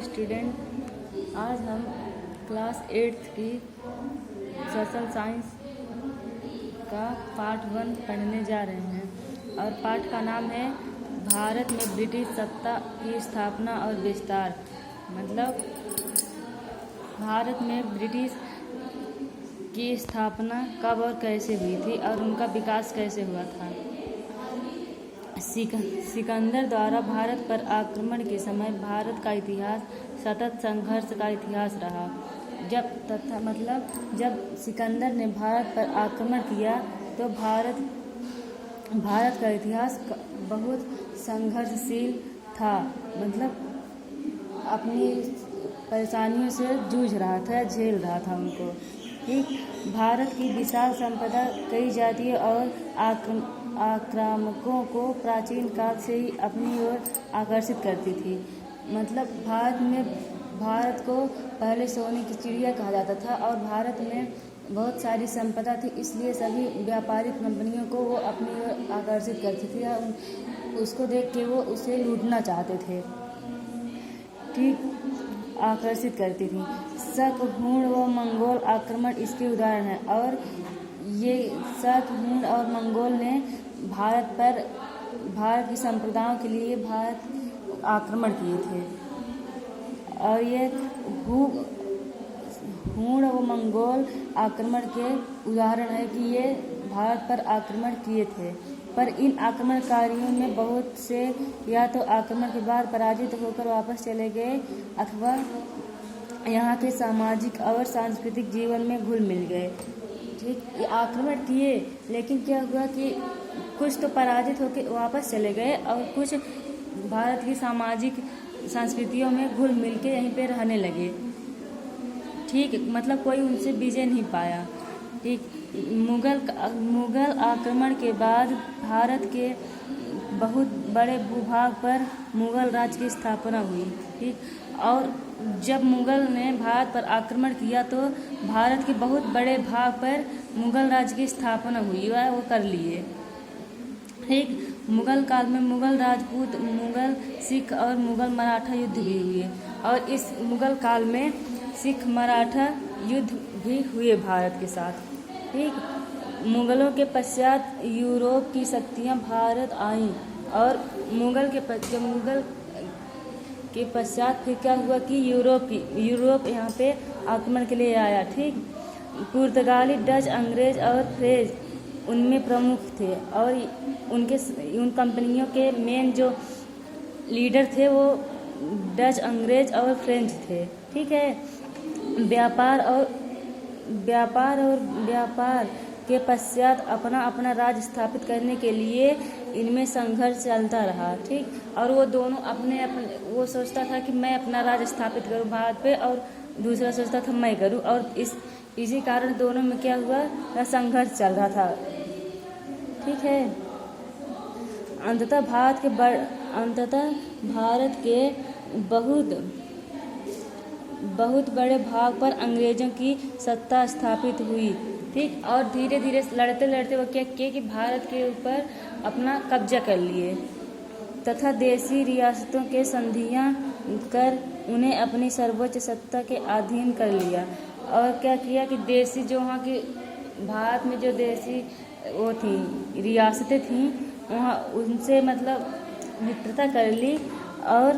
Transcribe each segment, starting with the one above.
Hello student, आज हम class 8th की सोशल साइंस का पार्ट 1 पढ़ने जा रहे हैं और पाठ का नाम है भारत में ब्रिटिश सत्ता की स्थापना और विस्तार। मतलब भारत में ब्रिटिश की स्थापना कब और कैसे हुई थी और उनका विकास कैसे हुआ था। सिकंदर द्वारा भारत पर आक्रमण के समय भारत का इतिहास सतत संघर्ष का इतिहास रहा। जब सिकंदर ने भारत पर आक्रमण किया तो भारत का इतिहास बहुत संघर्षशील था। मतलब अपनी परेशानियों से जूझ रहा था, झेल रहा था उनको। ठीक, भारत की विशाल संपदा कई जातीय और आक्रामकों को प्राचीन काल से ही अपनी ओर आकर्षित करती थी। मतलब भारत को पहले सोने की चिड़िया कहा जाता था और भारत में बहुत सारी संपदा थी, इसलिए सभी व्यापारिक कंपनियों को वो अपनी ओर आकर्षित करती थी और उसको देख के वो उसे लूटना चाहते थे। ठीक, आकर्षित करती थी। शक, हूण व मंगोल आक्रमण इसके उदाहरण हैं और ये शक, हूण और मंगोल ने भारत की संप्रदायों के लिए भारत आक्रमण किए थे। और ये हूण व मंगोल आक्रमण के उदाहरण है कि ये भारत पर आक्रमण किए थे, पर इन आक्रमणकारियों में बहुत से या तो आक्रमण के बाद पराजित होकर वापस चले गए अथवा यहाँ के सामाजिक और सांस्कृतिक जीवन में घुल मिल गए। ठीक, आक्रमण किए लेकिन क्या हुआ कि कुछ तो पराजित होकर वापस चले गए और कुछ भारत की सामाजिक संस्कृतियों में घुल मिल के यहीं पे रहने लगे। ठीक, मतलब कोई उनसे विजय नहीं पाया। ठीक, मुगल आक्रमण के बाद भारत के बहुत बड़े भूभाग पर मुगल राज्य की स्थापना हुई। ठीक, और जब मुगल ने भारत पर आक्रमण किया तो भारत के बहुत बड़े भाग पर मुगल राज्य की स्थापना हुई, वह वो कर लिए। ठीक, मुगल काल में मुगल राजपूत, मुगल सिख और मुगल मराठा युद्ध भी हुए और इस मुगल काल में सिख मराठा युद्ध भी हुए भारत के साथ। ठीक, मुगलों के पश्चात यूरोप की शक्तियां भारत आईं और मुगल के पश्चात फिर क्या हुआ कि यूरोप यहाँ पे आक्रमण के लिए आया। ठीक, पुर्तगाली, डच, अंग्रेज और फ्रेंच उनमें प्रमुख थे और उन कंपनियों के मेन जो लीडर थे वो डच, अंग्रेज और फ्रेंच थे। ठीक है, व्यापार के पश्चात अपना राज्य स्थापित करने के लिए इनमें संघर्ष चलता रहा। ठीक, और वो दोनों अपने वो सोचता था कि मैं अपना राज्य स्थापित करूं भारत पे और दूसरा सोचता था मैं करूं, और इसी कारण दोनों में क्या हुआ, संघर्ष चल रहा था। ठीक है, अंततः भारत के बहुत बड़े भाग पर अंग्रेजों की सत्ता स्थापित हुई। ठीक, और धीरे धीरे लड़ते वो क्या किए कि भारत के ऊपर अपना कब्जा कर लिए तथा देसी रियासतों के संधियां कर उन्हें अपनी सर्वोच्च सत्ता के अधीन कर लिया। और क्या किया कि देसी जो वहाँ की भारत में जो देसी वो थी रियासतें थीं वहाँ उनसे मतलब मित्रता कर ली और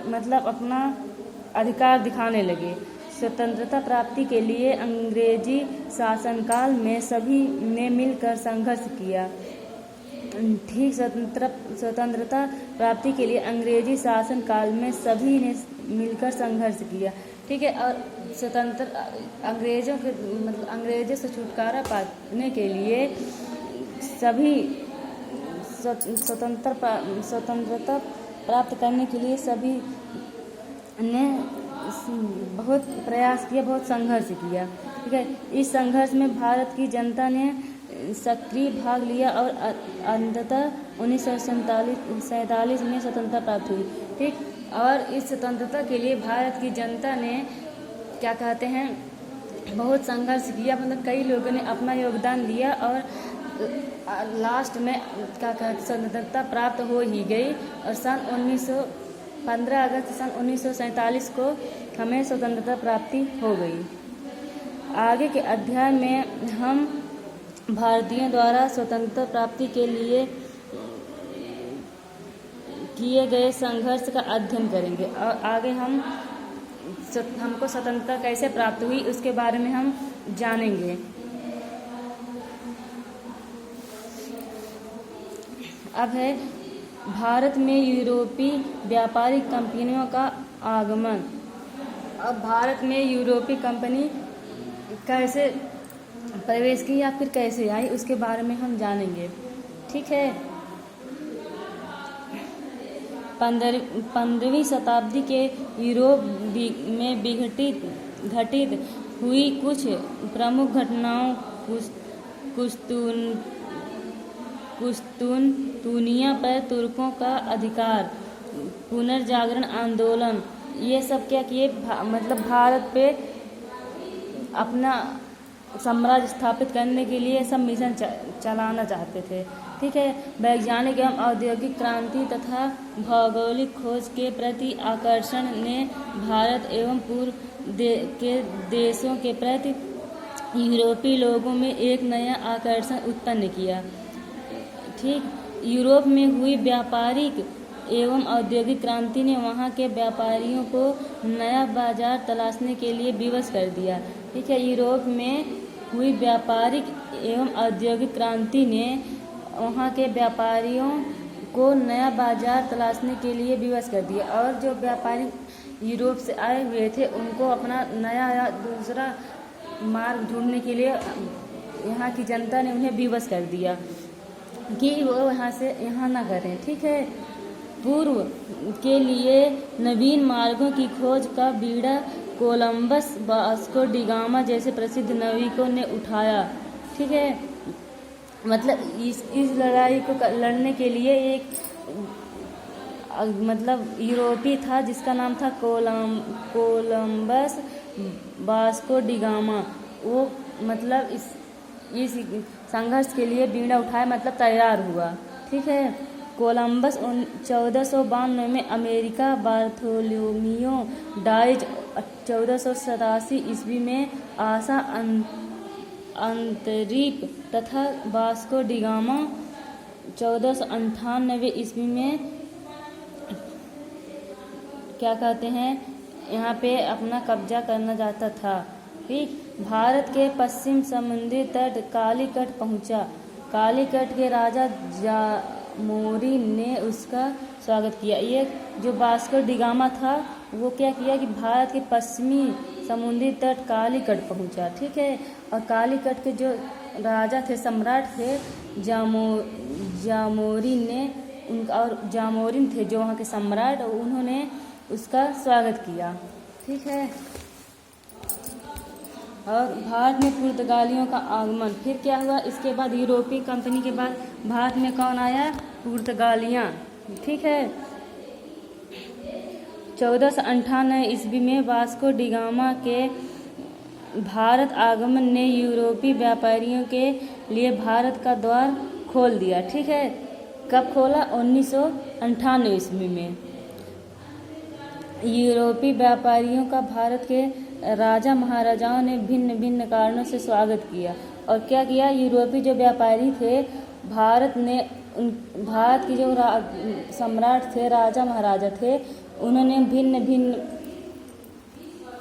मतलब अपना अधिकार दिखाने लगे। स्वतंत्रता प्राप्ति के लिए अंग्रेजी शासनकाल में सभी ने मिलकर संघर्ष किया। ठीक, स्वतंत्रता प्राप्ति के लिए अंग्रेजी शासन काल में सभी ने मिलकर संघर्ष किया। ठीक है, और अंग्रेजों से छुटकारा पाने के लिए सभी स्वतंत्रता प्राप्त करने के लिए सभी ने बहुत प्रयास किया, बहुत संघर्ष किया। ठीक है, इस संघर्ष में भारत की जनता ने सक्रिय भाग लिया और अंततः 1947 में स्वतंत्रता प्राप्त हुई। ठीक, और इस स्वतंत्रता के लिए भारत की जनता ने क्या कहते हैं बहुत संघर्ष किया। मतलब कई लोगों ने अपना योगदान दिया और लास्ट में क्या कहते स्वतंत्रता प्राप्त हो ही गई और सन 15 अगस्त सन 1947 को हमें स्वतंत्रता प्राप्ति हो गई। आगे के अध्याय में हम भारतीयों द्वारा स्वतंत्रता प्राप्ति के लिए किए गए संघर्ष का अध्ययन करेंगे और आगे हमको स्वतंत्रता कैसे प्राप्त हुई उसके बारे में हम जानेंगे। अब है भारत में यूरोपीय व्यापारिक कंपनियों का आगमन। अब भारत में यूरोपीय कंपनी कैसे प्रवेश की या फिर कैसे आई उसके बारे में हम जानेंगे। ठीक है। 15वीं शताब्दी के यूरोप में घटित हुई कुछ प्रमुख घटनाओं कुस्तुनतुनिया पर तुर्कों का अधिकार, पुनर्जागरण आंदोलन, ये सब क्या किए मतलब भारत पे अपना साम्राज्य स्थापित करने के लिए सब मिशन चलाना चाहते थे। ठीक है। वैज्ञानिक एवं औद्योगिक क्रांति तथा भौगोलिक खोज के प्रति आकर्षण ने भारत एवं पूर्व के देशों के प्रति यूरोपीय लोगों में एक नया आकर्षण उत्पन्न किया। ठीक। यूरोप में हुई व्यापारिक एवं औद्योगिक क्रांति ने वहां के व्यापारियों को नया बाजार तलाशने के लिए विवश कर दिया। ठीक है। यूरोप में हुई व्यापारिक एवं औद्योगिक क्रांति ने वहाँ के व्यापारियों को नया बाजार तलाशने के लिए विवश कर दिया और जो व्यापारी यूरोप से आए हुए थे उनको अपना नया या दूसरा मार्ग ढूंढने के लिए यहाँ की जनता ने उन्हें विवश कर दिया कि वो यहाँ ना करें। ठीक है। पूर्व के लिए नवीन मार्गों की खोज का बीड़ा कोलंबस, वास्को डी गामा जैसे प्रसिद्ध नाविकों ने उठाया। ठीक है। मतलब इस लड़ाई को लड़ने के लिए एक मतलब यूरोपी था जिसका नाम था कोलंबस, वास्को डी गामा। वो मतलब इस संघर्ष के लिए बीड़ा उठाया मतलब तैयार हुआ। ठीक है। कोलंबस 1492 में अमेरिका, बार्थोलोमियो डाइज 1487 ईस्वी में आशा अंतरीप तथा वास्को डी गामा 1498 ईस्वी में क्या कहते हैं यहाँ पे अपना कब्जा करना चाहता था। ठीक। भारत के पश्चिम समुद्री तट कालीकट पहुंचा। कालीकट के राजा जामोरी ने उसका स्वागत किया। ये जो वास्को डी गामा था वो क्या किया कि भारत के पश्चिमी समुद्री तट कालीकट पहुंचा। ठीक है। और कालीकट के जो राजा थे, सम्राट थे जामोरी ने उनका और जामोरिन थे जो वहाँ के सम्राट, उन्होंने उसका स्वागत किया। ठीक है। और भारत में पुर्तगालियों का आगमन। फिर क्या हुआ इसके बाद यूरोपीय कंपनी के बाद भारत में कौन आया? पुर्तगालियाँ। ठीक है। 1498 ईस्वी में वास्को डी गामा के भारत आगमन ने यूरोपीय व्यापारियों के लिए भारत का द्वार खोल दिया। ठीक है। कब खोला? 1998 ईस्वी में। यूरोपीय व्यापारियों का भारत के राजा महाराजाओं ने भिन्न भिन्न कारणों से स्वागत किया। और क्या किया? यूरोपीय जो व्यापारी थे भारत के जो सम्राट थे, राजा महाराजा थे, उन्होंने भिन्न भिन्न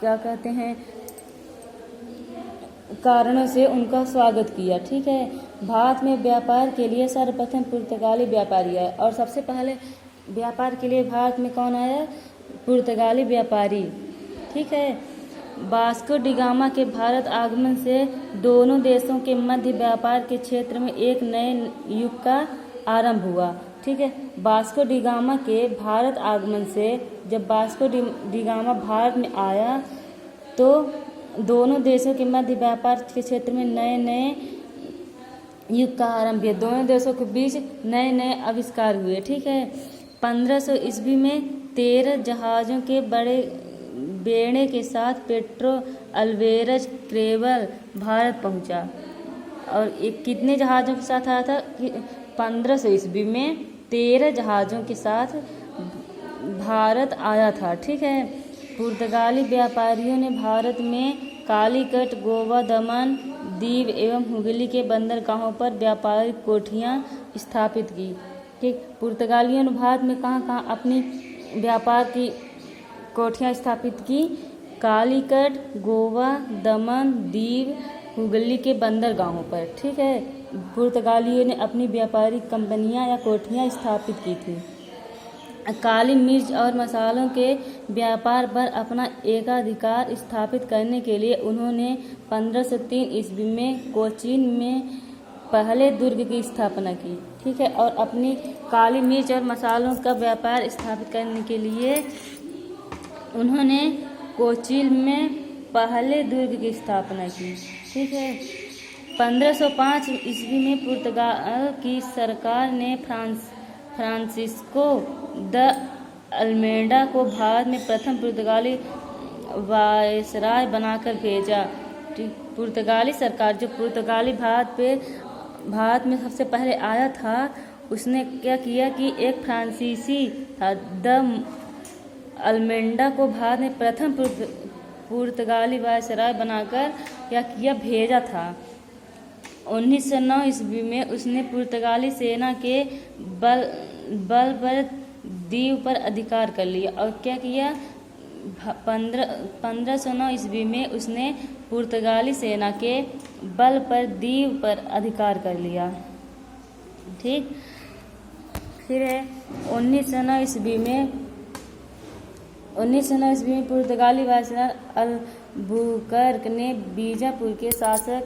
क्या कहते हैं कारणों से उनका स्वागत किया। ठीक है। भारत में व्यापार के लिए सर्वप्रथम पुर्तगाली व्यापारी आए और सबसे पहले व्यापार के लिए भारत में कौन आया? पुर्तगाली व्यापारी। ठीक है। वास्को डी गामा के भारत आगमन से दोनों देशों के मध्य व्यापार के क्षेत्र में एक नए युग का आरंभ हुआ। ठीक है। वास्को डी गामा के भारत आगमन से जब वास्को डी गामा भारत में आया तो दोनों देशों के मध्य व्यापार के क्षेत्र में नए नए युग का आरंभ हुआ। दोनों देशों के बीच नए नए आविष्कार हुए। ठीक है। 1500 ईस्वी में 13 जहाज़ों के बड़े बेड़े के साथ पेट्रो अल्वेरज क्रेवल भारत पहुंचा। और एक कितने जहाज़ों के साथ आया था? 1500 ईस्वी में 13 जहाज़ों के साथ भारत आया था। ठीक है, पुर्तगाली व्यापारियों ने भारत में कालीकट, गोवा, दमन, दीव एवं हुगली के बंदरगाहों पर व्यापारिक कोठियाँ स्थापित की। ठीक, पुर्तगालियों ने भारत में कहाँ कहाँ अपनी व्यापार की कोठियाँ स्थापित की? कालीकट, गोवा, दमन, दीव, हुगली के बंदरगाहों पर। ठीक है, पुर्तगालियों ने अपनी व्यापारिक कंपनियां या कोठियां स्थापित की थी। काली मिर्च और मसालों के व्यापार पर अपना एकाधिकार स्थापित करने के लिए उन्होंने 1503 ईस्वी में कोचीन में पहले दुर्ग की स्थापना की। ठीक है, और अपनी काली मिर्च और मसालों का व्यापार स्थापित करने के लिए उन्होंने कोचीन में पहले दुर्ग की स्थापना की। ठीक है, 1505 ईस्वी में पुर्तगाल की सरकार ने फ्रांसिस्को द अल्मेडा को भारत में प्रथम पुर्तगाली वायसराय बनाकर भेजा। पुर्तगाली सरकार, जो पुर्तगाली भारत में सबसे पहले आया था, उसने क्या किया कि एक फ्रांसीसी था, द अल्मेडा को भारत में प्रथम पुर्तगाली वायसराय बनाकर क्या किया, भेजा था। 1909 ईस्वी में उसने पुर्तगाली सेना के बल पर दीव पर अधिकार कर लिया और क्या किया, 1509 ईस्वी में उसने पुर्तगाली सेना के बल पर दीव पर अधिकार कर लिया। ठीक, फिर है 1909 ईस्वी में पुर्तगाली वायसराय अल्बुकर्क ने बीजापुर के शासक